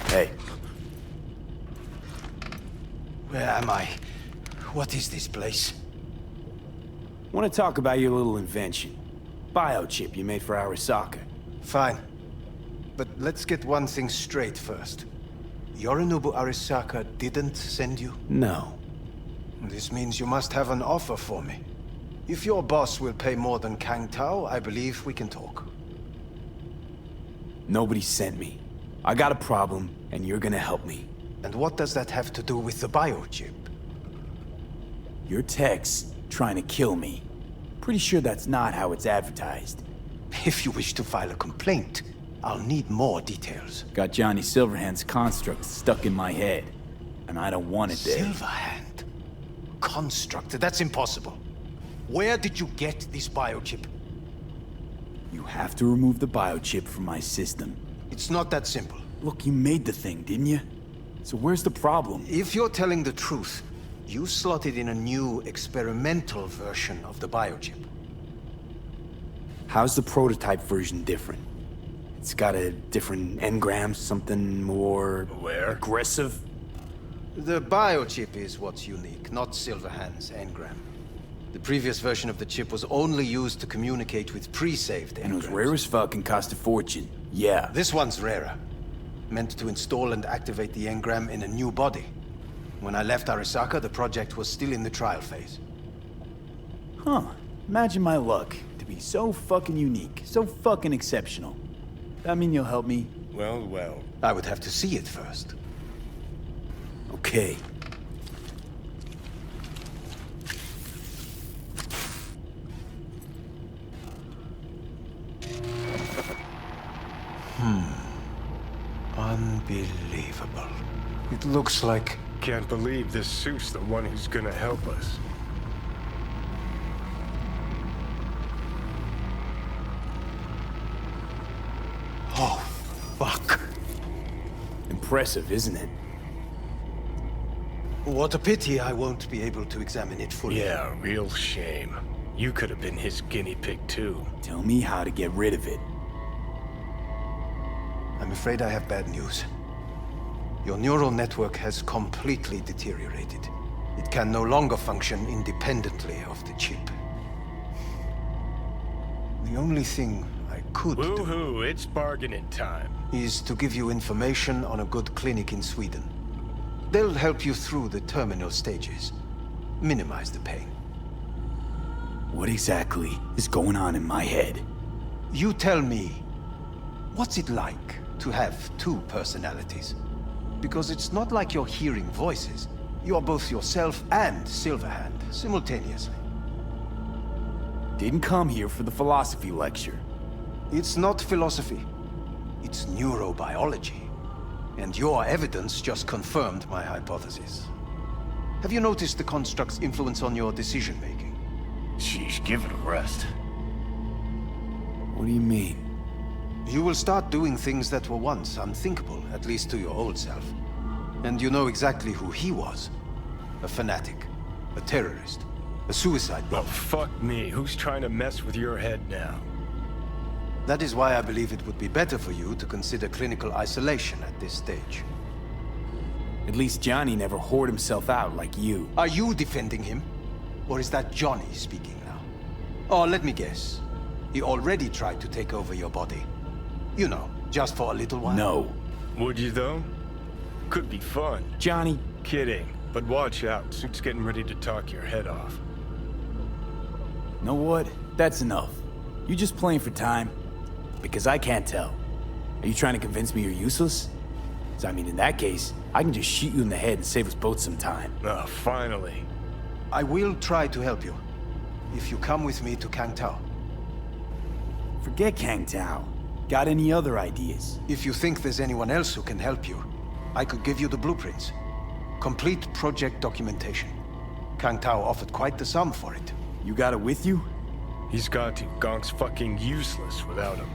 Hey. Where am I? What is this place? Want to talk about your little invention. Biochip you made for Arasaka. Fine. But let's get one thing straight first. Yorinobu Arasaka didn't send you? No. This means you must have an offer for me. If your boss will pay more than Kang Tao, I believe we can talk. Nobody sent me. I got a problem, and you're gonna help me. And what does that have to do with the biochip? Your tech's trying to kill me. Pretty sure that's not how it's advertised. If you wish to file a complaint, I'll need more details. Got Johnny Silverhand's construct stuck in my head, and I don't want it there. Silverhand? Construct? That's impossible. Where did you get this biochip? You have to remove the biochip from my system. It's not that simple. Look, you made the thing, didn't you? So where's the problem? If you're telling the truth, you slotted in a new experimental version of the biochip. How's the prototype version different? It's got a different engram, something more... aggressive? The biochip is what's unique, not Silverhand's engram. The previous version of the chip was only used to communicate with pre-saved engrams. And it was rare as fuck and cost a fortune. Yeah. This one's rarer. Meant to install and activate the engram in a new body. When I left Arasaka, the project was still in the trial phase. Huh. Imagine my luck. To be so fucking unique, so fucking exceptional. That mean you'll help me? Well, well. I would have to see it first. Okay. Unbelievable. It looks like... Can't believe this suit's the one who's gonna help us. Oh, fuck. Impressive, isn't it? What a pity I won't be able to examine it fully. Yeah, real shame. You could have been his guinea pig too. Tell me how to get rid of it. I'm afraid I have bad news. Your neural network has completely deteriorated. It can no longer function independently of the chip. The only thing I could do Woohoo, it's bargaining time. is to give you information on a good clinic in Sweden. They'll help you through the terminal stages. Minimize the pain. What exactly is going on in my head? You tell me, what's it like to have two personalities? Because it's not like you're hearing voices. You are both yourself and Silverhand, simultaneously. Didn't come here for the philosophy lecture. It's not philosophy. It's neurobiology. And your evidence just confirmed my hypothesis. Have you noticed the construct's influence on your decision-making? Sheesh, give it a rest. What do you mean? You will start doing things that were once unthinkable, at least to your old self. And you know exactly who he was. A fanatic, a terrorist, a suicide Well, bomber. fuck me. Who's trying to mess with your head now? That is why I believe it would be better for you to consider clinical isolation at this stage. At least Johnny never whored himself out like you. Are you defending him? Or is that Johnny speaking now? Oh, let me guess. He already tried to take over your body. You know, just for a little while. No. Would you though? Could be fun. Johnny, Kidding. But watch out. Suit's getting ready to talk your head off. know what? That's enough. You just playing for time? Because I can't tell. Are you trying to convince me you're useless? 'Cause I mean, in that case, I can just shoot you in the head and save us both some time. Ah, finally. I will try to help you. If you come with me to Kang Tao. Forget Kang Tao. Got any other ideas? If you think there's anyone else who can help you, I could give you the blueprints. Complete project documentation. Kang Tao offered quite the sum for it. You got it with you? He's got to. Gonk's fucking useless without him.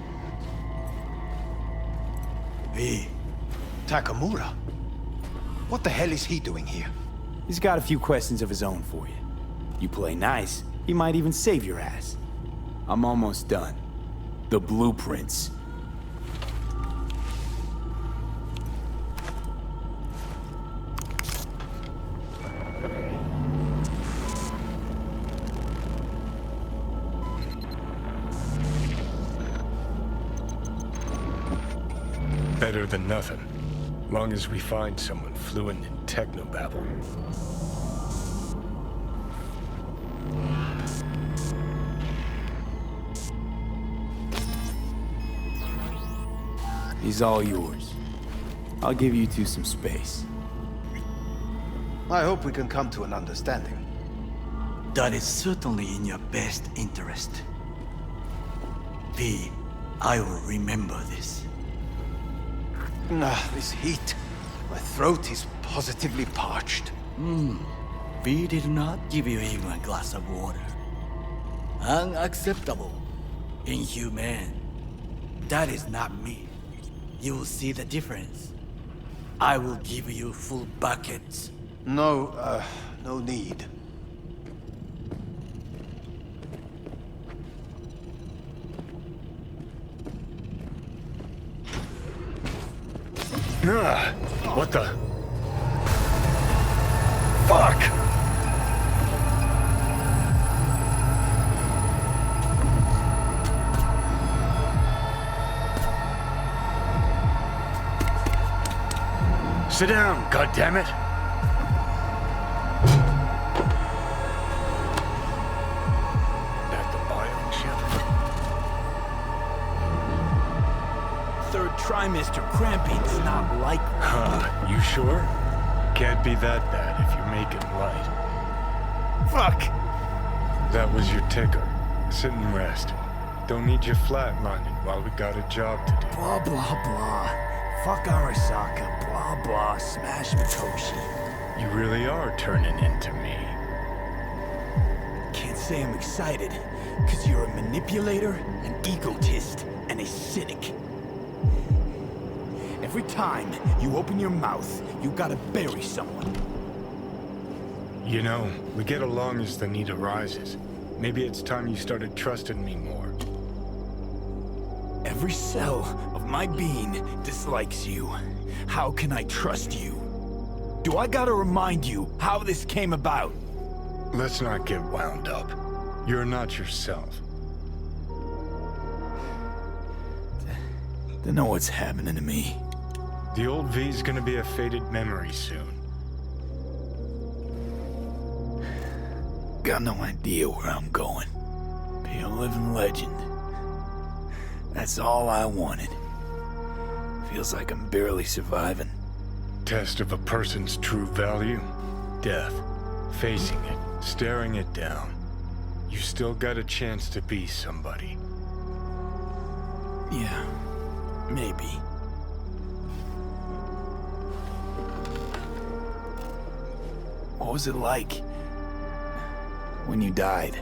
Hey, Takamura? What the hell is he doing here? He's got a few questions of his own for you. You play nice, he might even save your ass. I'm almost done. The blueprints. Better than nothing. Long as we find someone fluent in technobabble. He's all yours. I'll give you two some space. I hope we can come to an understanding. That is certainly in your best interest. V, I will remember this. This heat. My throat is positively parched. V did not give you even a glass of water. Unacceptable. Inhumane. That is not me. You will see the difference. I will give you full buckets. No, no need. What the? Fuck! Sit down, goddammit! Back to bio ship. Third trimester cramping's not likely. You sure? Can't be that bad if you're making light. Fuck! That was your ticker. Sit and rest. Don't need you flatlining while we got a job to do. Blah, blah, blah. Fuck Arasaka, blah, blah, smash Mikoshi. You really are turning into me. Can't say I'm excited, because you're a manipulator, an egotist, and a cynic. Every time you open your mouth, you gotta bury someone. You know, we get along as the need arises. Maybe it's time you started trusting me more. Every cell of my being dislikes you. How can I trust you? Do I gotta remind you how this came about? Let's not get wound up. You're not yourself. Don't know what's happening to me. The old V's gonna be a faded memory soon. Got no idea where I'm going. Be a living legend. That's all I wanted. Feels like I'm barely surviving. Test of a person's true value? Death. Facing it, staring it down. You still got a chance to be somebody. Yeah, maybe. What was it like when you died?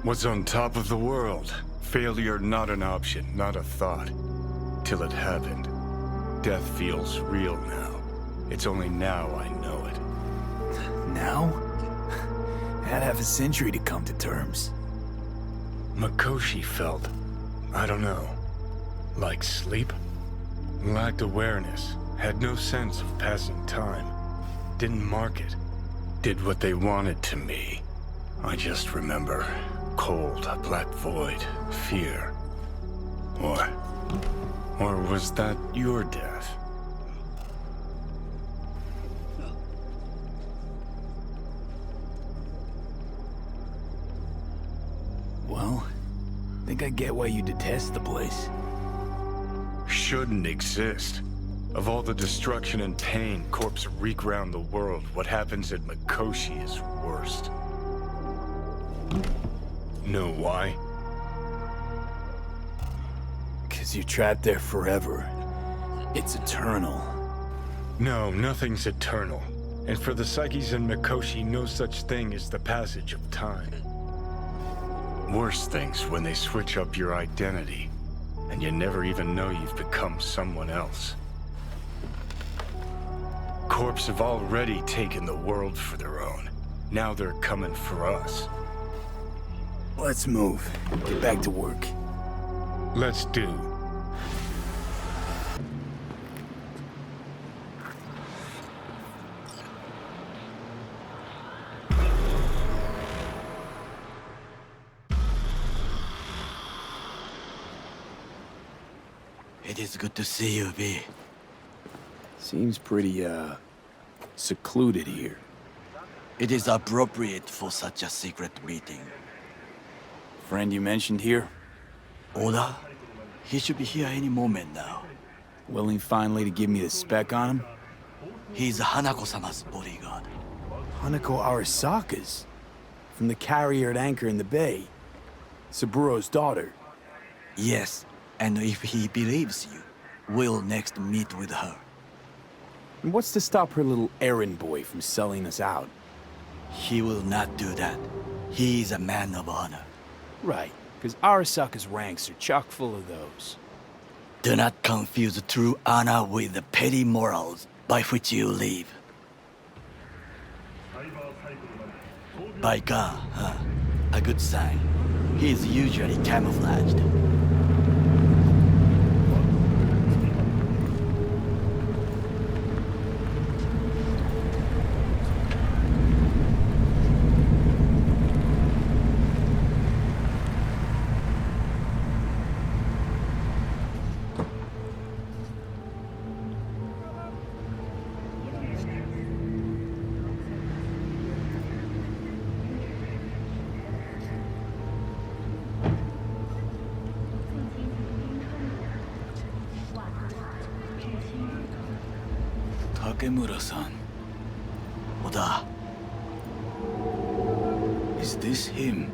What's on top of the world? Failure not an option, not a thought. Till it happened. Death feels real now. It's only now I know it. Now? Had half a century to come to terms. Mikoshi felt, I don't know, like sleep? Lacked awareness, had no sense of passing time. Didn't mark it. Did what they wanted to me. I just remember cold, black void, fear. Or was that your death? Well, think I get why you detest the place. Shouldn't exist. Of all the destruction and pain corpses wreak round the world, what happens at Mikoshi is worst. Know why? 'Cause you're trapped there forever. It's eternal. No, nothing's eternal. And for the psyches in Mikoshi, no such thing as the passage of time. Worse things when they switch up your identity, and you never even know you've become someone else. Corps have already taken the world for their own. Now they're coming for us. Let's move. Get back to work. Let's do. It is good to see you, V. Seems pretty, secluded here. It is appropriate for such a secret meeting. Friend you mentioned here? Oda? He should be here any moment now. Willing finally to give me the spec on him? He's Hanako-sama's bodyguard. Hanako Arasaka's? From the carrier at anchor in the bay. Saburo's daughter. Yes, and if he believes you, we'll next meet with her. And what's to stop her little errand boy from selling us out? He will not do that. He is a man of honor. Right, because Arasaka's ranks are chock full of those. Do not confuse true honor with the petty morals by which you live. Biker, huh? A good sign. He is usually camouflaged. 竹村さん。Oda. Is this him?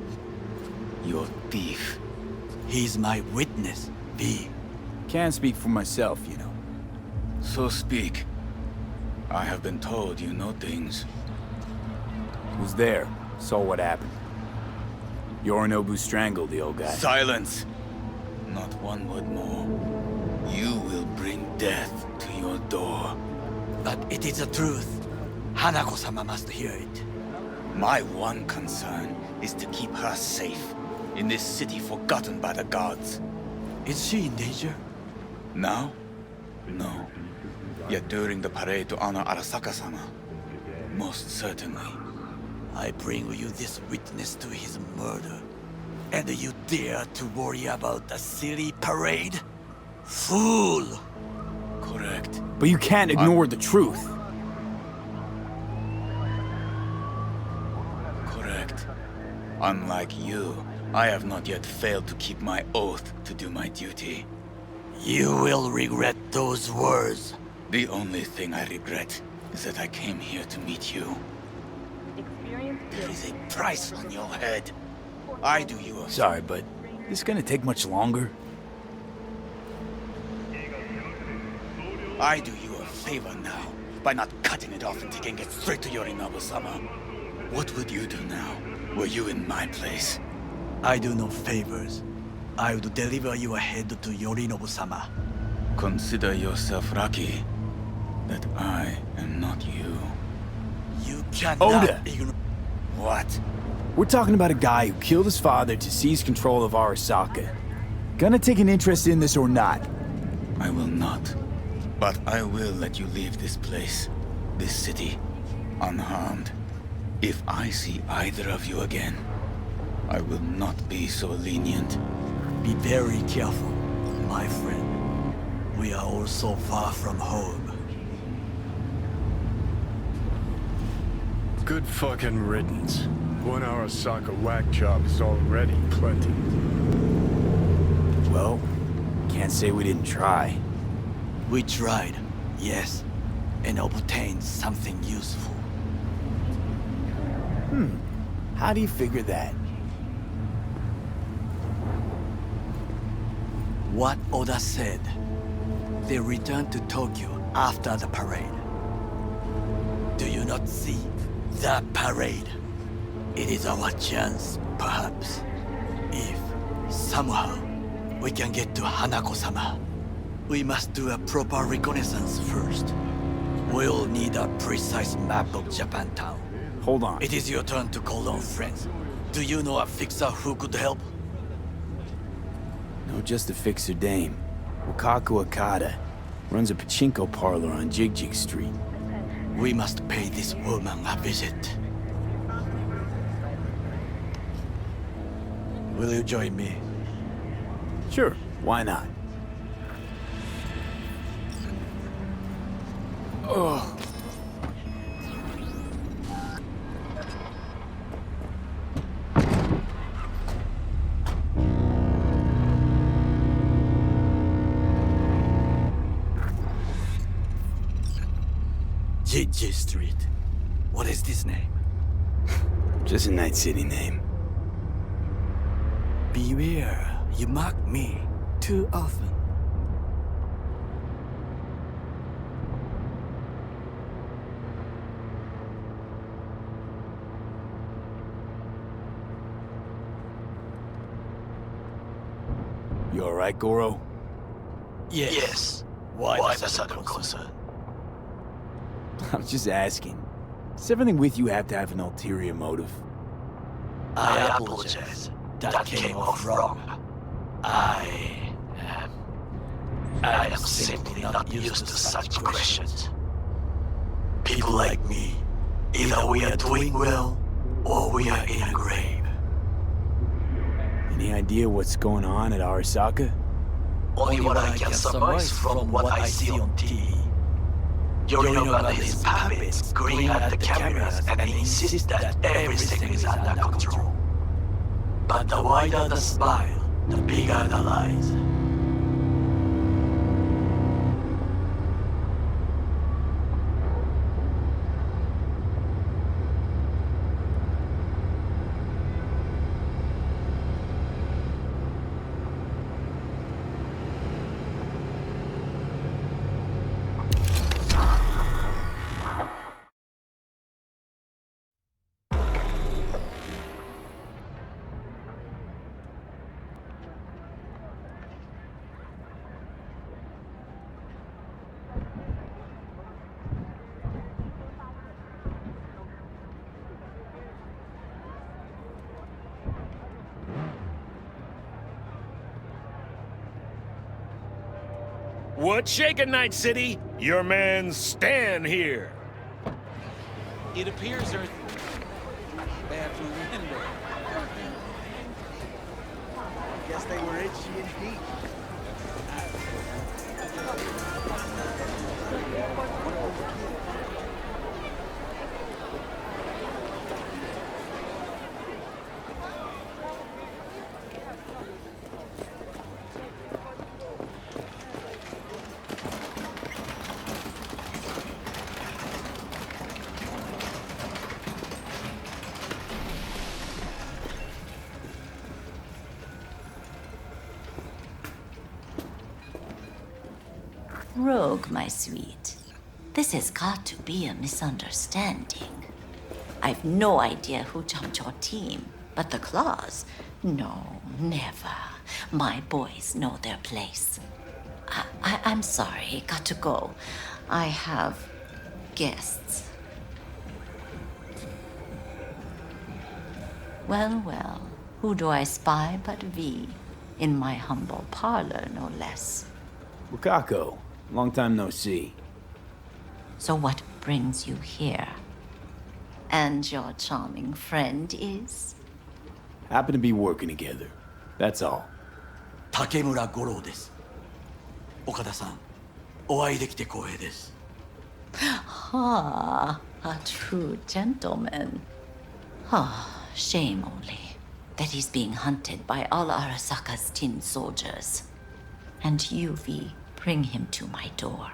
Your thief. He's my witness, V. Can't speak for myself, you know. So speak. I have been told you know things. Was there, saw what happened. Yorinobu strangled the old guy. Silence! Not one word more. You will bring death to your door. But it is the truth. Hanako-sama must hear it. My one concern is to keep her safe in this city forgotten by the gods. Is she in danger? Now? No. Yet during the parade to honor Arasaka-sama, most certainly. I bring you this witness to his murder. And you dare to worry about a silly parade? Fool! Correct. But you can't ignore the truth. Correct. Unlike you, I have not yet failed to keep my oath to do my duty. You will regret those words. The only thing I regret is that I came here to meet you. There is a price on your head. I do you a Sorry, but this gonna take much longer? I do you a favor now by not cutting it off and taking it straight to Yorinobu-sama. What would you do now, were you in my place? I do no favors. I would deliver your head to Yorinobu-sama. Consider yourself lucky that I am not you. You cannot Oda! ignore... What? We're talking about a guy who killed his father to seize control of Arasaka. Gonna take an interest in this or not? I will not. But I will let you leave this place, this city, unharmed. If I see either of you again, I will not be so lenient. Be very careful, my friend. We are all so far from home. Good fucking riddance. One Arasaka whack job is already plenty. Well, can't say we didn't try. We tried, yes, and obtained something useful. How do you figure that? What Oda said. They returned to Tokyo after the parade. Do you not see the parade? It is our chance, perhaps. If, somehow, we can get to Hanako-sama. We must do a proper reconnaissance first. We'll need a precise map of Japantown. Hold on. It is your turn to call on friends. Do you know a fixer who could help? No, just a fixer dame. Wakaku Akata. Runs a pachinko parlor on Jig Street. We must pay this woman a visit. Will you join me? Sure, why not? J Street. What is this name? Just a Night City name. Beware, you mock me too often. You alright, Goro? Yes. Why the sudden concern? I was just asking. Does everything with you have to have an ulterior motive? I apologize. That came off wrong. I am simply not used to such questions. People like me, either we are doing well, or we are in a grave. Any idea what's going on at Arasaka? Only what I can surmise from what I see on TV. Yorinobu and his puppets grin at the cameras and insist that everything is under control. But the wider the smile, the bigger the lies. What's shaking, Night City? Your man Stan here. It appears there's bad flu window. Guess they were itchy and deep. Rogue, my sweet. This has got to be a misunderstanding. I've no idea who jumped your team, but the claws? No, never. My boys know their place. I'm sorry, got to go. I have guests. Well, well, who do I spy but V? In my humble parlor, no less. Wakako, long time no see. So what brings you here? And your charming friend is? Happen to be working together. That's all. Takemura Goro です。岡田さん、お会いできて光栄です。Ah, a true gentleman. Ah, shame only that he's being hunted by all Arasaka's tin soldiers. And you, V, bring him to my door.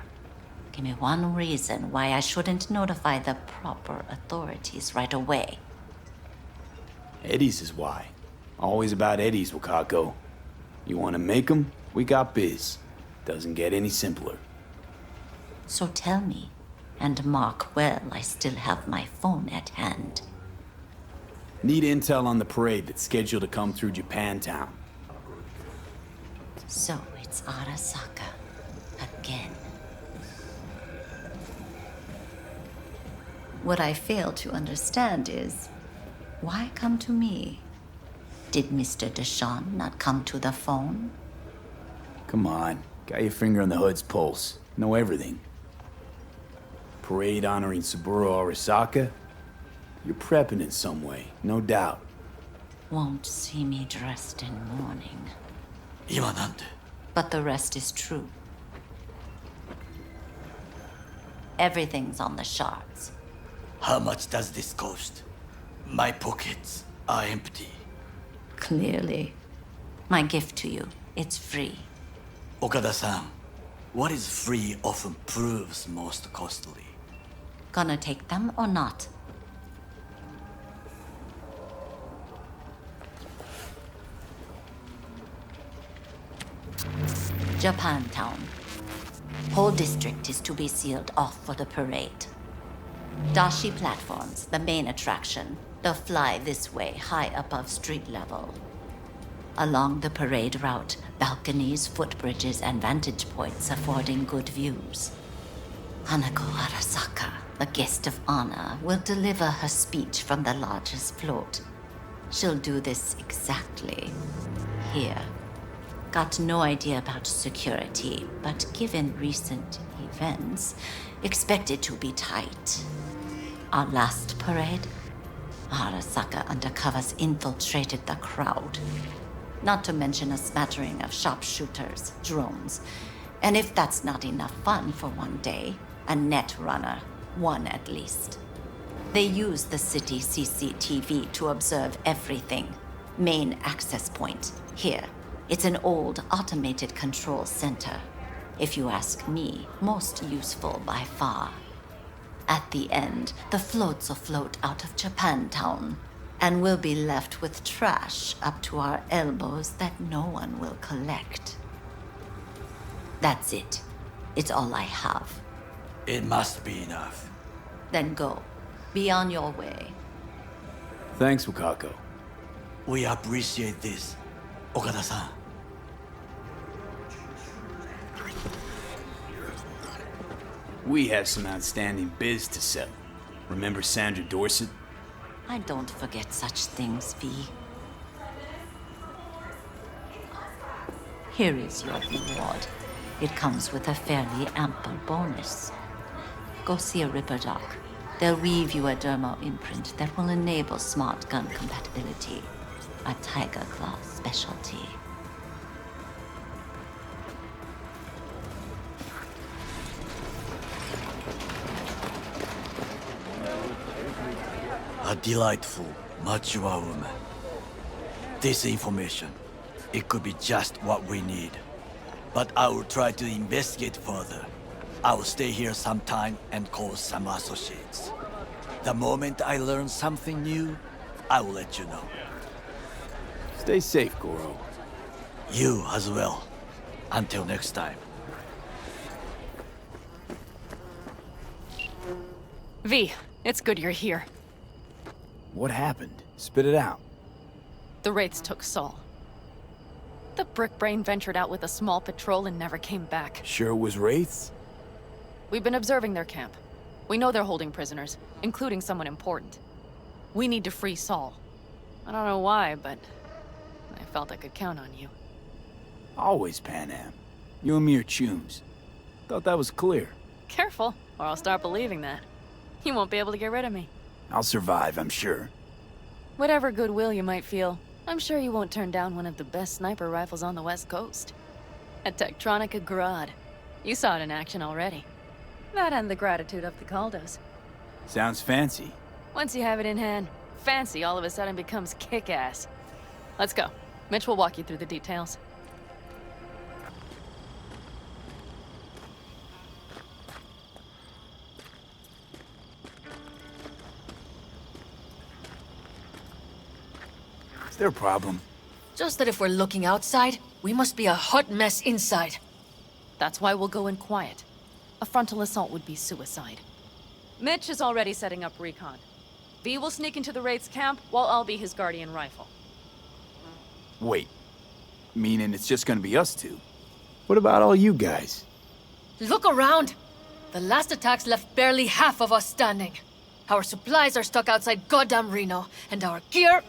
Give me one reason why I shouldn't notify the proper authorities right away. Eddie's is why. Always about Eddie's, Wakako. You want to make 'em? We got biz. Doesn't get any simpler. So tell me, and mark well I still have my phone at hand. Need intel on the parade that's scheduled to come through Japantown. So it's Arasaka again. What I fail to understand is, why come to me? Did Mr. Deshawn not come to the phone? Come on. Got your finger on the hood's pulse. Know everything. Parade honoring Saburo Arasaka? You're prepping in some way, no doubt. Won't see me dressed in mourning. 今なんで But the rest is true. Everything's on the shards. How much does this cost? My pockets are empty. Clearly. My gift to you, it's free. Okada-san, what is free often proves most costly. Gonna take them or not? Japantown. Whole district is to be sealed off for the parade. Dashi platforms, the main attraction. They'll fly this way, high above street level. Along the parade route, balconies, footbridges, and vantage points affording good views. Hanako Arasaka, the guest of honor, will deliver her speech from the largest float. She'll do this exactly here. Got no idea about security, but given recent events, expect it to be tight. Our last parade, Arasaka undercovers infiltrated the crowd. Not to mention a smattering of sharpshooters, drones, and if that's not enough fun for one day, a net runner, one at least. They use the city CCTV to observe everything. Main access point, here. It's an old automated control center. If you ask me, most useful by far. At the end, the floats will float out of Japantown, and we'll be left with trash up to our elbows that no one will collect. That's it. It's all I have. It must be enough. Then go. Be on your way. Thanks, Wakako. We appreciate this, Okada-san. We have some outstanding biz to settle. Remember Sandra Dorset? I don't forget such things, V. Here is your reward. It comes with a fairly ample bonus. Go see a Ripper Doc. They'll weave you a dermal imprint that will enable smart gun compatibility. A Tiger Claw specialty. A delightful, mature woman. This information, it could be just what we need. But I will try to investigate further. I will stay here some time and call some associates. The moment I learn something new, I will let you know. Stay safe, Goro. You as well. Until next time. V, it's good you're here. What happened? Spit it out. The Wraiths took Saul. The Brick Brain ventured out with a small patrol and never came back. Sure it was Wraiths? We've been observing their camp. We know they're holding prisoners, including someone important. We need to free Saul. I don't know why, but I felt I could count on you. Always, Panam. You and me are chums. Thought that was clear. Careful, or I'll start believing that. You won't be able to get rid of me. I'll survive, I'm sure. Whatever goodwill you might feel, I'm sure you won't turn down one of the best sniper rifles on the West Coast. A Tektronica Grad. You saw it in action already. That and the gratitude of the Caldos. Sounds fancy. Once you have it in hand, fancy all of a sudden becomes kick-ass. Let's go. Mitch will walk you through the details. Is there a problem? Just that if we're looking outside, we must be a hot mess inside. That's why we'll go in quiet. A frontal assault would be suicide. Mitch is already setting up recon. V will sneak into the Wraith's camp, while I'll be his guardian rifle. Wait. Meaning it's just gonna be us two? What about all you guys? Look around! The last attacks left barely half of us standing. Our supplies are stuck outside goddamn Reno, and our gear...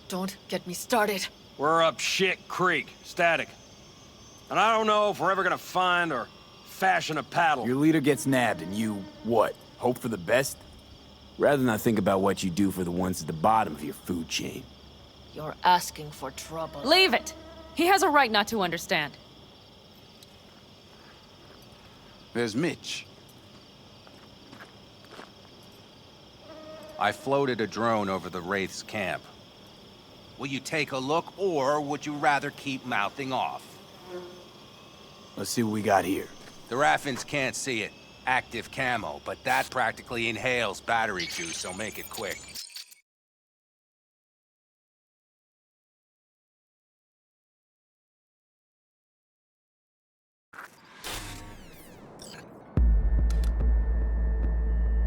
Don't get me started. We're up shit creek, static. And I don't know if we're ever gonna find or fashion a paddle. Your leader gets nabbed and you, what, hope for the best? Rather not think about what you do for the ones at the bottom of your food chain. You're asking for trouble. Leave it! He has a right not to understand. There's Mitch. I floated a drone over the Wraith's camp. Will you take a look, or would you rather keep mouthing off? Let's see what we got here. The Raffins can't see it. Active camo, but that practically inhales battery juice, so make it quick.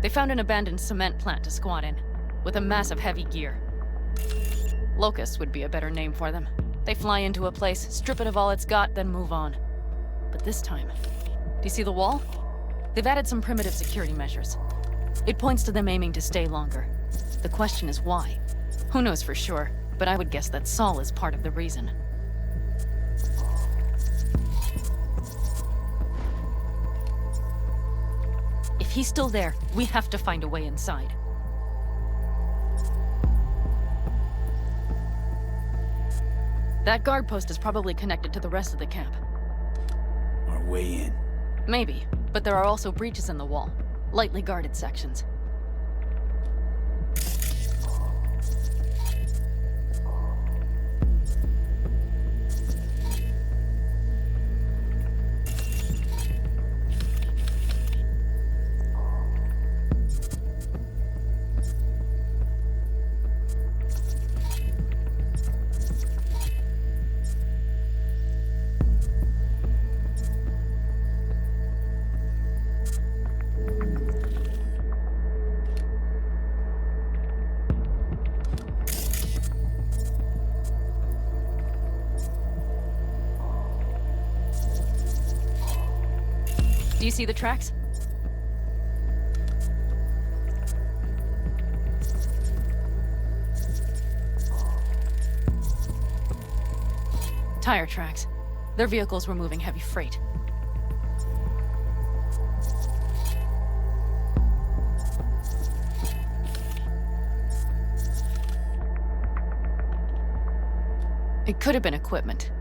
They found an abandoned cement plant to squat in, with a massive heavy gear. Locusts would be a better name for them. They fly into a place, strip it of all it's got, then move on. But this time, do you see the wall? They've added some primitive security measures. It points to them aiming to stay longer. The question is why? Who knows for sure, but I would guess that Saul is part of the reason. If he's still there, we have to find a way inside. That guard post is probably connected to the rest of the camp. Our way in. Maybe, but there are also breaches in the wall. Lightly guarded sections. Do you see the tracks? Tire tracks. Their vehicles were moving heavy freight. It could have been equipment.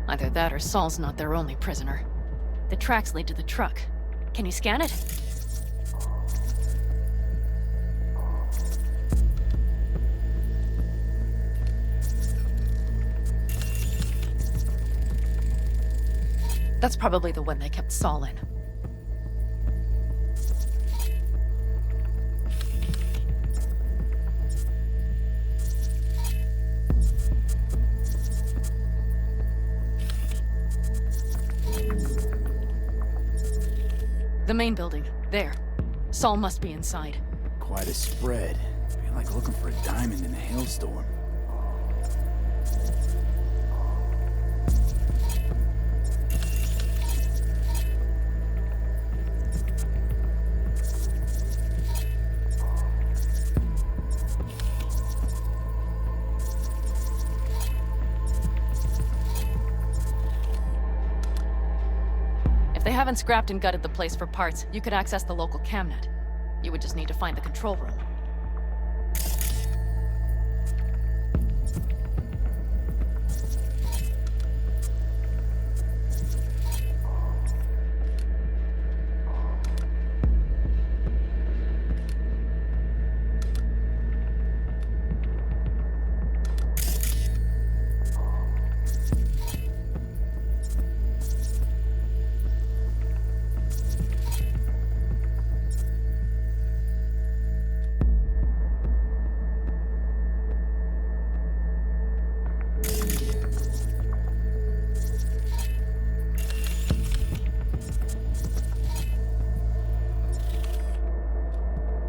Either that or Saul's not their only prisoner. The tracks lead to the truck. Can you scan it? That's probably the one they kept Saul in. The main building. There. Saul must be inside. Quite a spread. I feel like looking for a diamond in a hailstorm. If they haven't scrapped and gutted the place for parts, you could access the local camnet. You would just need to find the control room.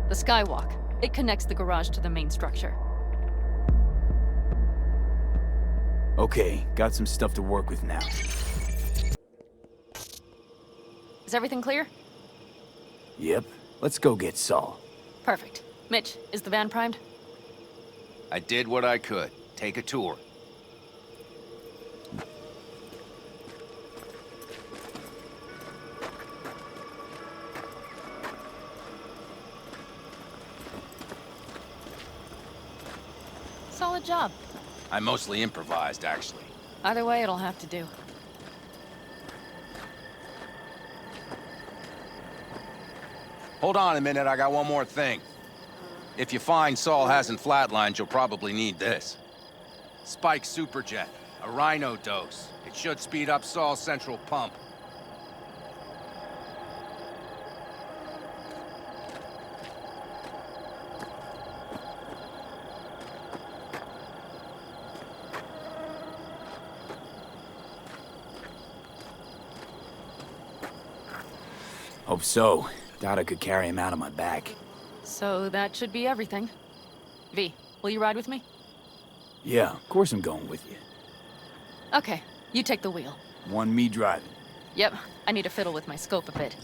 The skywalk. It connects the garage to the main structure. Okay, got some stuff to work with now. Is everything clear? Yep, let's go get Saul. Perfect. Mitch, is the van primed? I did what I could. Take a tour. Solid job. I mostly improvised, actually. Either way, it'll have to do. Hold on a minute, I got one more thing. If you find Saul hasn't flatlined, you'll probably need this. Spike Superjet, a Rhino dose. It should speed up Saul's central pump. Hope so. Doubt I could carry him out on my back. So that should be everything. V, will you ride with me? Yeah, of course I'm going with you. Okay, you take the wheel. Want me driving? Yep, I need to fiddle with my scope a bit.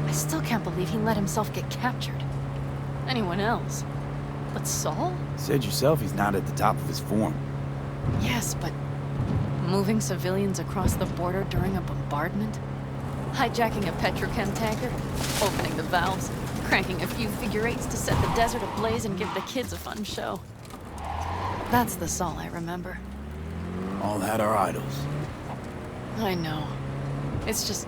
I still can't believe he let himself get captured. Anyone else? But Saul? Said yourself he's not at the top of his form. Yes, but moving civilians across the border during a bombardment? Hijacking a petrochem tanker? Opening the valves? Cranking a few figure eights to set the desert ablaze and give the kids a fun show? That's the Saul I remember. All had our idols. I know. It's just...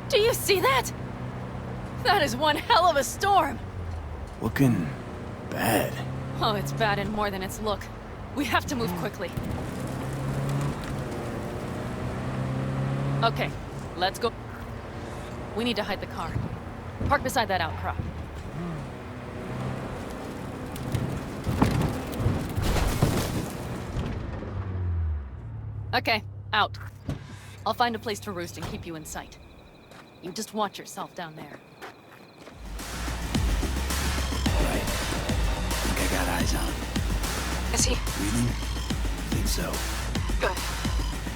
Do you see that? That is one hell of a storm! Looking bad. Oh, it's bad and more than its look. We have to move quickly. Okay, let's go. We need to hide the car. Park beside that outcrop. Okay, out. I'll find a place to roost and keep you in sight. You just watch yourself down there. Right. Think I got eyes on him. Is he? Breathing? Think so. Good.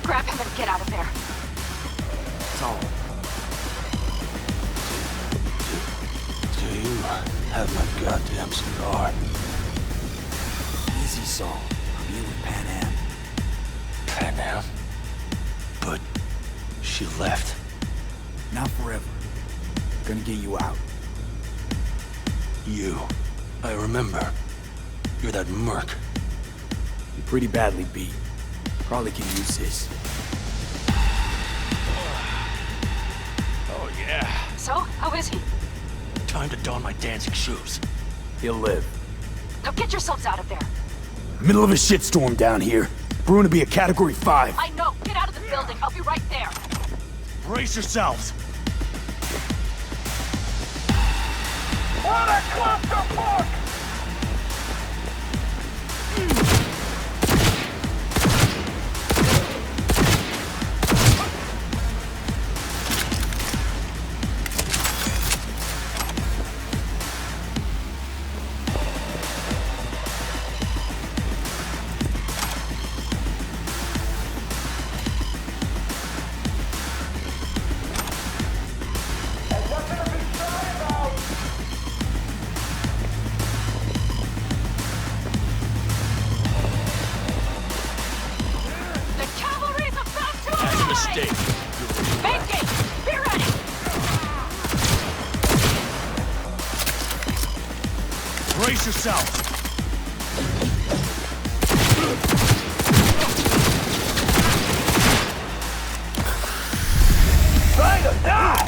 Grab him and get out of there. Saul. Do you have my goddamn cigar? Easy, Saul. I'm here with Pan Am. Pan Am? But she left. Not forever. Gonna get you out. You. I remember. You're that merc. You're pretty badly beat. Probably can use this. Oh, yeah. So, how is he? Time to don my dancing shoes. He'll live. Now get yourselves out of there. Middle of a shitstorm down here. Brewing to be a Category 5. I know. Get out of the building. I'll be right there. Brace yourselves! What a clusterfuck! Brace yourself! Trying to die!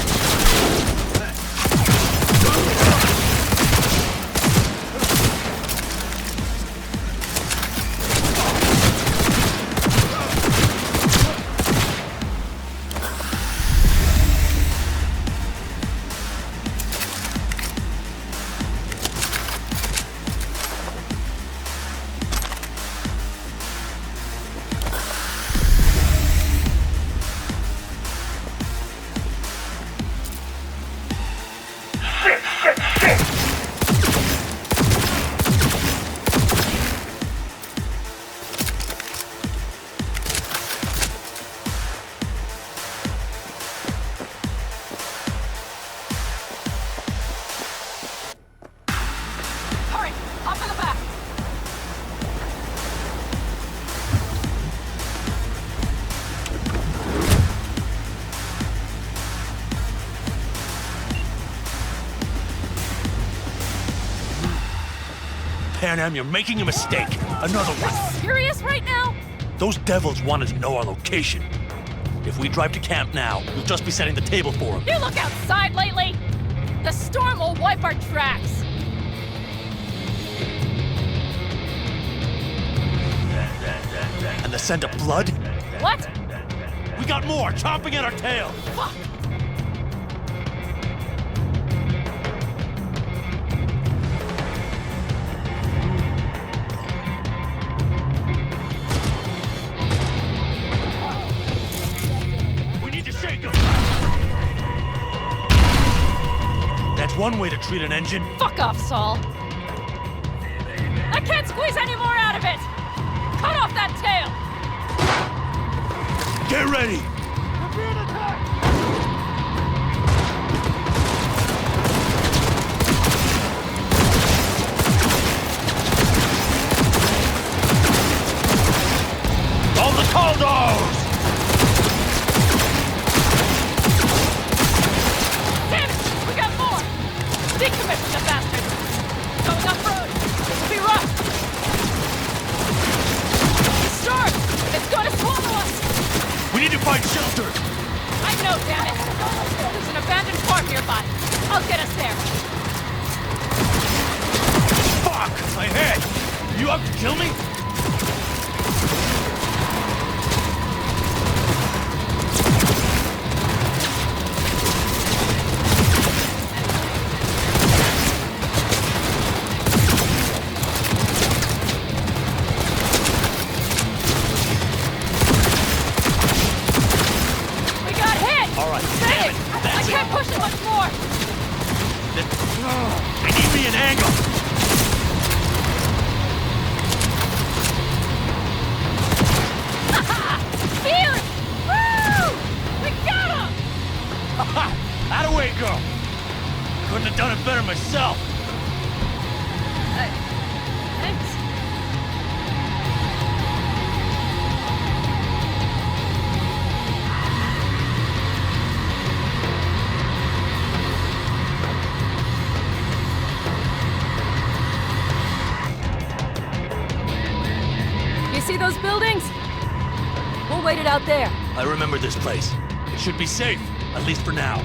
Hop in the back! Panam, you're making a mistake. Another one. Serious right now? Those devils wanted to know our location. If we drive to camp now, we'll just be setting the table for them. You look outside lately? The storm will wipe our tracks. And the scent of blood? What? We got more chomping at our tail. Fuck! We need to shake them. That's one way to treat an engine. Fuck off, Saul. I can't squeeze any more out of it. Cut off that tail. Get ready. On the corridors! Damn it! We got more! Decommission the bastard! Going off-road! This will be rough! The storm! It's going to swallow us! We need to find shelter! I know, damn it! There's an abandoned farm nearby. I'll get us there. Fuck! My head! You out to kill me? We got hit! All right, Save damn it! it, I that's can't it. push it much more! I need me an angle! Feel it! Woo! We got him! Out of way, girl! Couldn't have done it better myself! Thanks. You see those buildings? We'll wait it out there. I remember this place. It should be safe, at least for now.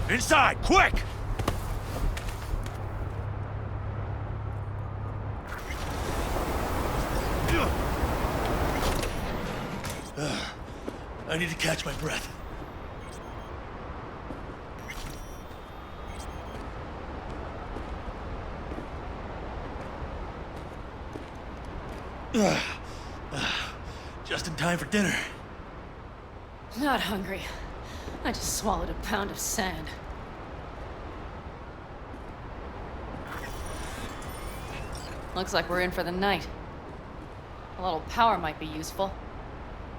Inside, quick! I need to catch my breath. Just in time for dinner. Not hungry. I just swallowed a pound of sand. Looks like we're in for the night. A little power might be useful.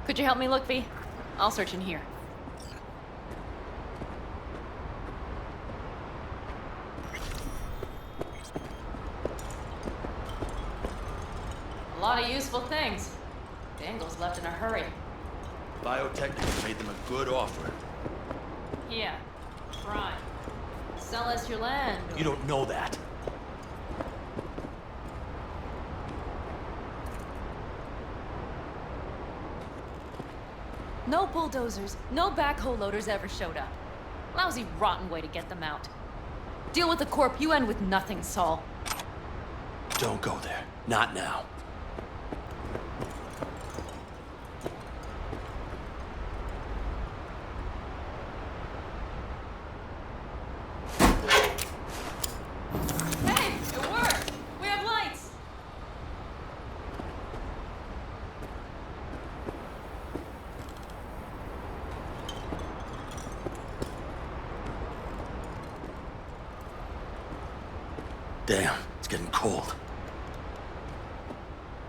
Could you help me look, V? I'll search in here. A lot of useful things. Dangle's left in a hurry. Biotechnics made them a good offer. Yeah, prime. Sell us your land. You don't know that. No bulldozers, no backhoe loaders ever showed up. Lousy, rotten way to get them out. Deal with the corp, you end with nothing, Saul. Don't go there. Not now. Hey, it worked! We have lights! Damn, it's It's getting cold.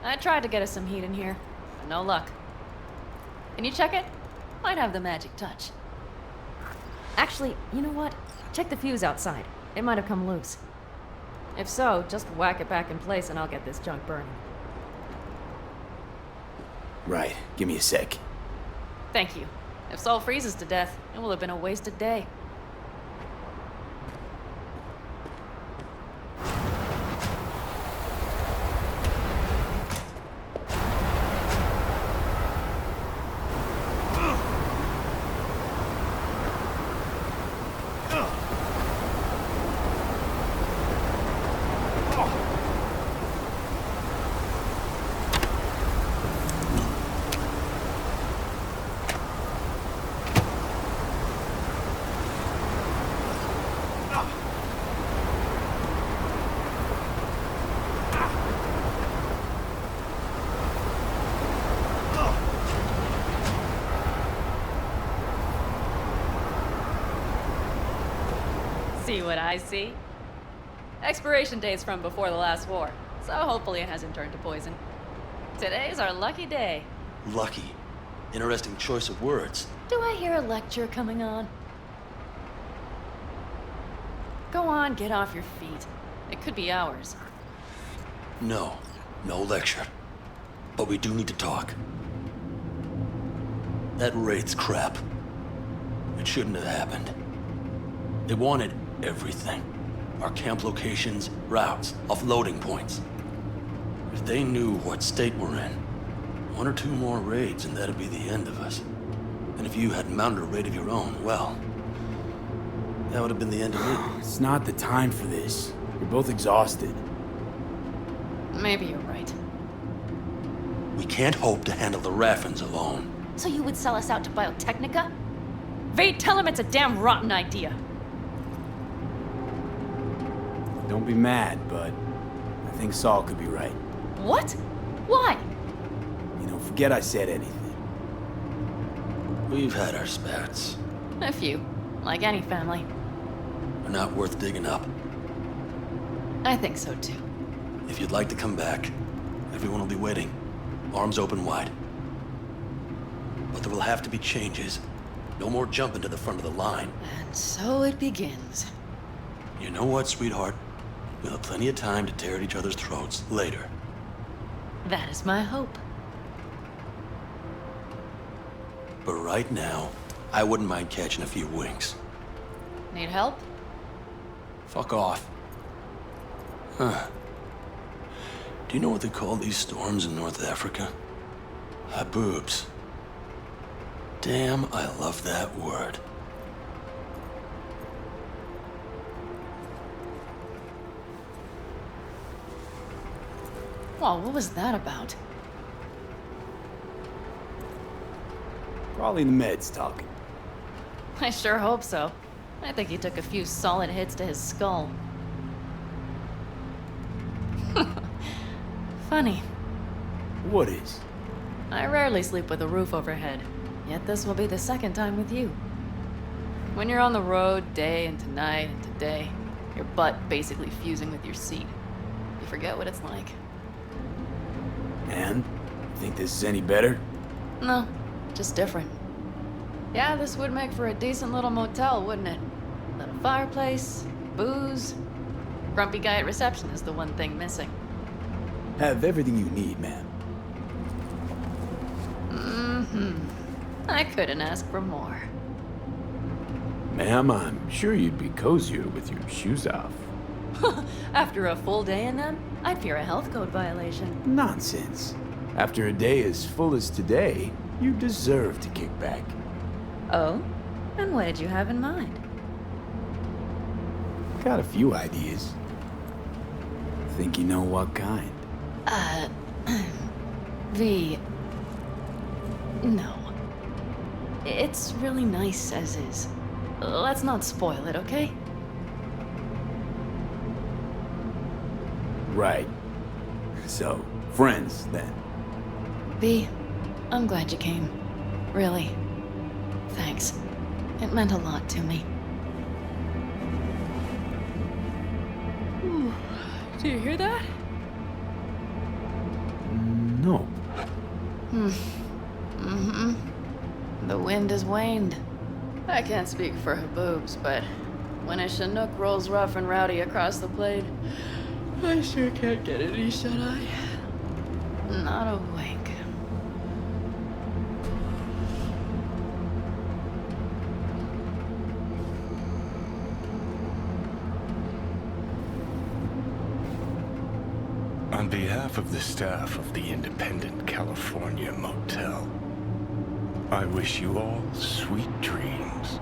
I tried to get us some heat in here, but no luck. Can you check it? Might have the magic touch. Actually, you know what? Check the fuse outside. It might have come loose. If so, just whack it back in place and I'll get this junk burning. Right, give me a sec. Thank you. If Saul freezes to death, it will have been a wasted day. See what I see? Expiration date's from before the last war, so hopefully it hasn't turned to poison. Today's our lucky day. Lucky. Interesting choice of words. Do I hear a lecture coming on? Go on, get off your feet. It could be hours. No. No lecture. But we do need to talk. That raid's crap. It shouldn't have happened. They wanted everything. Our camp locations, routes, offloading points. If they knew what state we're in, 1 or 2 more raids and that'd be the end of us. And if you had mounted a raid of your own, well, that would have been the end of me. It's not the time for this. You're both exhausted. Maybe you're right. We can't hope to handle the Raffins alone. So you would sell us out to Biotechnica? Vade, tell him it's a damn rotten idea. Don't be mad, but I think Saul could be right. What? Why? You know, forget I said anything. We've had our spats. A few, like any family. They're not worth digging up. I think so too. If you'd like to come back, everyone will be waiting. Arms open wide. But there will have to be changes. No more jumping to the front of the line. And so it begins. You know what, sweetheart? We'll have plenty of time to tear at each other's throats later. That is my hope. But right now, I wouldn't mind catching a few winks. Need help? Fuck off. Huh. Do you know what they call these storms in North Africa? Haboobs. Damn, I love that word. Well, what was that about? Probably the meds talking. I sure hope so. I think he took a few solid hits to his skull. Funny. What is? I rarely sleep with a roof overhead, yet this will be the second time with you. When you're on the road day into night into day, your butt basically fusing with your seat, you forget what it's like. And? Think this is any better? No, just different. Yeah, this would make for a decent little motel, wouldn't it? Little fireplace, booze. Grumpy guy at reception is the one thing missing. Have everything you need, ma'am. I couldn't ask for more. Ma'am, I'm sure you'd be cozier with your shoes off. After a full day in them, I'd fear a health code violation. Nonsense. After a day as full as today, you deserve to kick back. Oh? And what did you have in mind? Got a few ideas. Think you know what kind? No. It's really nice as is. Let's not spoil it, okay? Right. So, friends, then. V, I'm glad you came. Really. Thanks. It meant a lot to me. Do you hear that? No. The wind has waned. I can't speak for Haboobs, but when a Chinook rolls rough and rowdy across the plain, I sure can't get any shut-eye. Not a wink. On behalf of the staff of the Independent California Motel, I wish you all sweet dreams.